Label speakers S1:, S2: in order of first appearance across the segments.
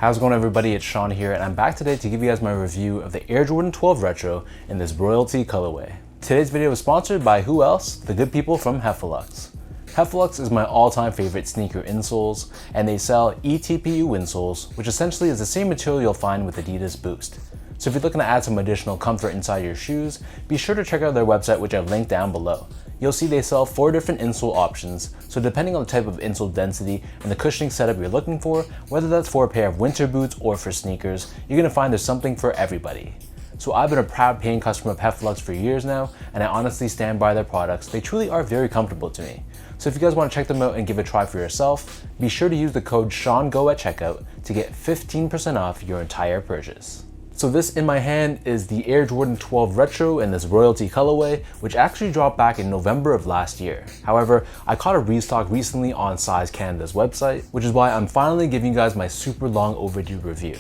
S1: How's it going, everybody? It's Sean here, and I'm back today to give you guys my review of the Air Jordan 12 Retro in this royalty colorway. Today's video is sponsored by who else? The good people from Heffelux. Heffelux is my all-time favorite sneaker insoles, and they sell eTPU insoles, which essentially is the same material you'll find with Adidas Boost. So if you're looking to add some additional comfort inside your shoes, be sure to check out their website, which I've linked down below. You'll see they sell 4 different insole options, so depending on the type of insole density and the cushioning setup you're looking for, whether that's for a pair of winter boots or for sneakers, you're gonna find there's something for everybody. So I've been a proud paying customer of Heffelux for years now, and I honestly stand by their products. They truly are very comfortable to me. So if you guys want to check them out and give it a try for yourself, be sure to use the code SEANGO at checkout to get 15% off your entire purchase. So this in my hand is the Air Jordan 12 Retro in this royalty colorway, which actually dropped back in November of last year. However, I caught a restock recently on Size Canada's website, which is why I'm finally giving you guys my super long overdue review.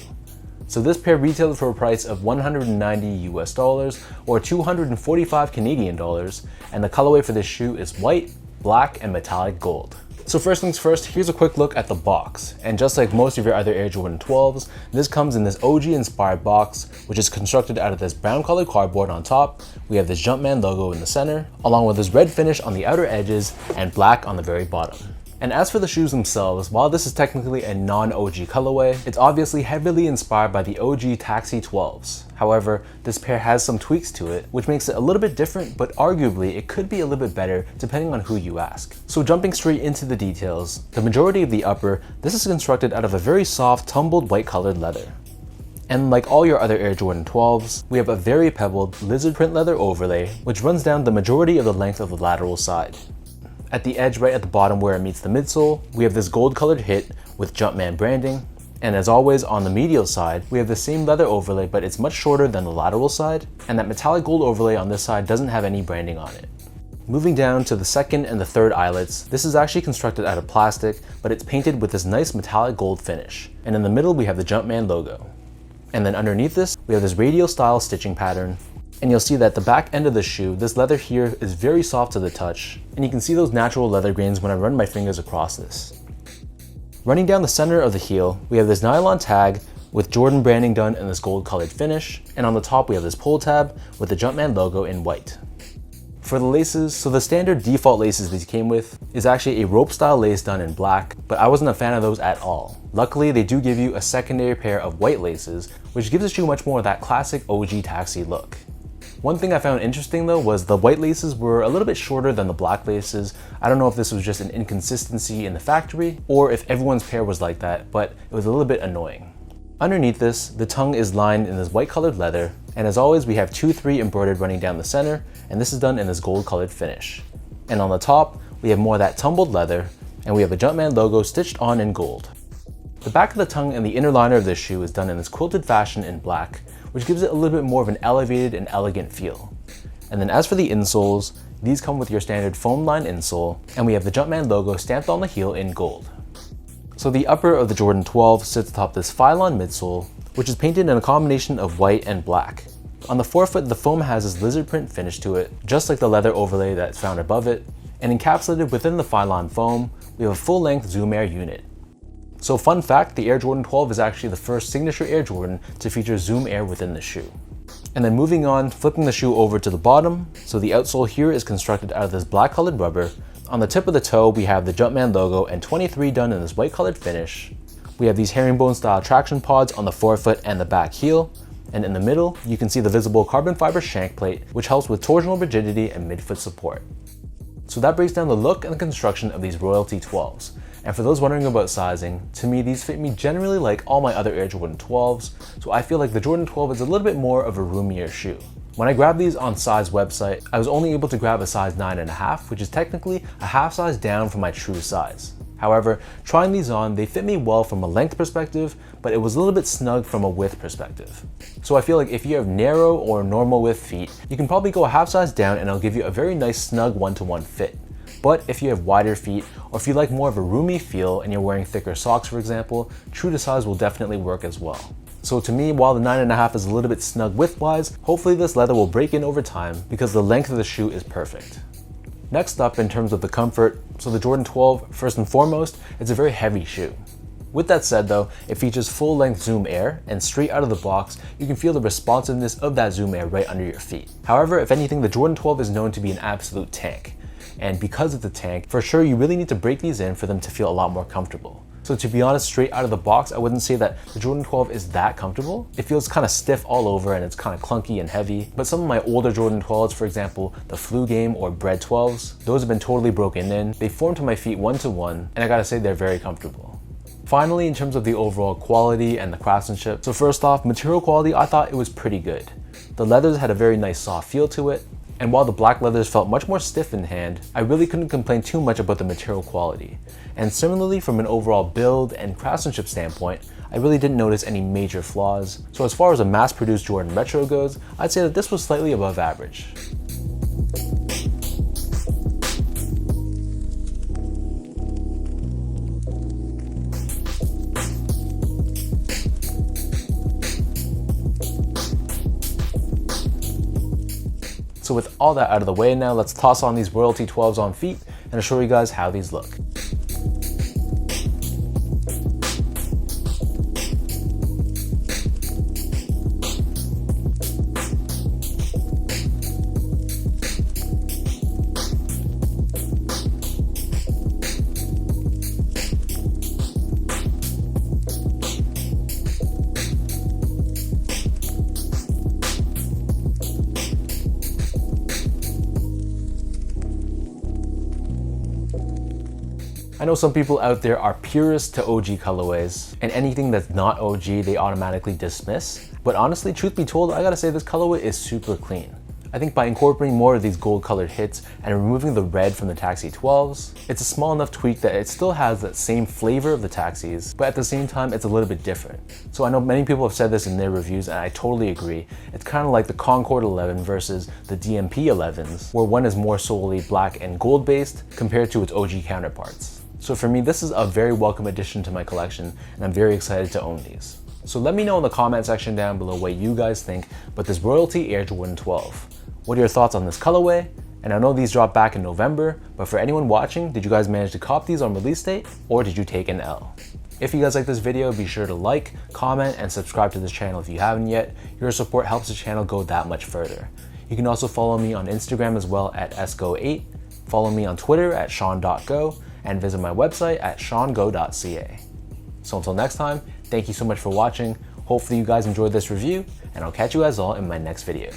S1: So this pair retailed for a price of $190 US or 245 Canadian dollars, and the colorway for this shoe is white, black, and metallic gold. So first things first, here's a quick look at the box. And just like most of your other Air Jordan 12s, this comes in this OG inspired box, which is constructed out of this brown colored cardboard on top. We have this Jumpman logo in the center, along with this red finish on the outer edges and black on the very bottom. And as for the shoes themselves, while this is technically a non-OG colorway, it's obviously heavily inspired by the OG Taxi 12s. However, this pair has some tweaks to it, which makes it a little bit different, but arguably it could be a little bit better depending on who you ask. So jumping straight into the details, the majority of the upper, this is constructed out of a very soft, tumbled white colored leather. And like all your other Air Jordan 12s, we have a very pebbled lizard print leather overlay, which runs down the majority of the length of the lateral side. At the edge right at the bottom where it meets the midsole, we have this gold colored hit with Jumpman branding. And as always on the medial side, we have the same leather overlay, but it's much shorter than the lateral side, and that metallic gold overlay on this side doesn't have any branding on it. Moving down to the second and the third eyelets, this is actually constructed out of plastic, but it's painted with this nice metallic gold finish. And in the middle we have the Jumpman logo. And then underneath this, we have this radial style stitching pattern. And you'll see that the back end of the shoe, this leather here is very soft to the touch, and you can see those natural leather grains when I run my fingers across this. Running down the center of the heel, we have this nylon tag with Jordan branding done in this gold colored finish, and on the top we have this pull tab with the Jumpman logo in white. For the laces, so the standard default laces these came with is actually a rope style lace done in black, but I wasn't a fan of those at all. Luckily, they do give you a secondary pair of white laces, which gives the shoe much more of that classic OG Taxi look. One thing I found interesting though was the white laces were a little bit shorter than the black laces. I don't know if this was just an inconsistency in the factory or if everyone's pair was like that, but it was a little bit annoying. Underneath this, the tongue is lined in this white colored leather, and as always we have 2-3 embroidered running down the center, and this is done in this gold colored finish. And on the top, we have more of that tumbled leather, and we have a Jumpman logo stitched on in gold. The back of the tongue and the inner liner of this shoe is done in this quilted fashion in black, which gives it a little bit more of an elevated and elegant feel. And then as for the insoles, these come with your standard foam line insole, and we have the Jumpman logo stamped on the heel in gold. So the upper of the Jordan 12 sits atop this Phylon midsole, which is painted in a combination of white and black. On the forefoot, the foam has this lizard print finish to it, just like the leather overlay that's found above it, and encapsulated within the Phylon foam, we have a full-length Zoom Air unit. So fun fact, the Air Jordan 12 is actually the first signature Air Jordan to feature Zoom Air within the shoe. And then moving on, flipping the shoe over to the bottom, so the outsole here is constructed out of this black colored rubber. On the tip of the toe, we have the Jumpman logo and 23 done in this white colored finish. We have these herringbone style traction pods on the forefoot and the back heel. And in the middle, you can see the visible carbon fiber shank plate, which helps with torsional rigidity and midfoot support. So that breaks down the look and the construction of these royalty 12s. And for those wondering about sizing, to me these fit me generally like all my other Air Jordan 12s, so I feel like the Jordan 12 is a little bit more of a roomier shoe. When I grabbed these on Size website, I was only able to grab a size 9.5, which is technically a half size down from my true size. However, trying these on, they fit me well from a length perspective, but it was a little bit snug from a width perspective. So I feel like if you have narrow or normal width feet, you can probably go a half size down and it'll give you a very nice snug one-to-one fit. But if you have wider feet, or if you like more of a roomy feel and you're wearing thicker socks, for example, true to size will definitely work as well. So to me, while the 9.5 is a little bit snug width-wise, hopefully this leather will break in over time because the length of the shoe is perfect. Next up, in terms of the comfort, so the Jordan 12, first and foremost, it's a very heavy shoe. With that said though, it features full-length Zoom Air, and straight out of the box, you can feel the responsiveness of that Zoom Air right under your feet. However, if anything, the Jordan 12 is known to be an absolute tank. And because it's a tank, for sure you really need to break these in for them to feel a lot more comfortable. So to be honest, straight out of the box, I wouldn't say that the Jordan 12 is that comfortable. It feels kind of stiff all over and it's kind of clunky and heavy. But some of my older Jordan 12s, for example, the Flu Game or Bread 12s, those have been totally broken in. They form to my feet one-to-one, and I gotta say they're very comfortable. Finally, in terms of the overall quality and the craftsmanship, so first off, material quality, I thought it was pretty good. The leathers had a very nice soft feel to it, and while the black leathers felt much more stiff in hand, I really couldn't complain too much about the material quality. And similarly, from an overall build and craftsmanship standpoint, I really didn't notice any major flaws. So as far as a mass-produced Jordan Retro goes, I'd say that this was slightly above average. So with all that out of the way now, let's toss on these Royalty 12s on feet and I'll show you guys how these look. I know some people out there are purists to OG colorways, and anything that's not OG they automatically dismiss. But honestly, truth be told, I gotta say this colorway is super clean. I think by incorporating more of these gold colored hits and removing the red from the Taxi 12s, it's a small enough tweak that it still has that same flavor of the Taxis, but at the same time, it's a little bit different. So I know many people have said this in their reviews, and I totally agree. It's kind of like the Concord 11 versus the DMP 11s, where one is more solely black and gold based compared to its OG counterparts. So for me, this is a very welcome addition to my collection, and I'm very excited to own these. So let me know in the comment section down below what you guys think about this Royalty Air Jordan 12. What are your thoughts on this colorway? And I know these dropped back in November, but for anyone watching, did you guys manage to cop these on release date, or did you take an L? If you guys like this video, be sure to like, comment, and subscribe to this channel if you haven't yet. Your support helps the channel go that much further. You can also follow me on Instagram as well at sgo8, follow me on Twitter at sean.go, and visit my website at seango.ca. So until next time, thank you so much for watching. Hopefully you guys enjoyed this review, and I'll catch you guys all in my next video.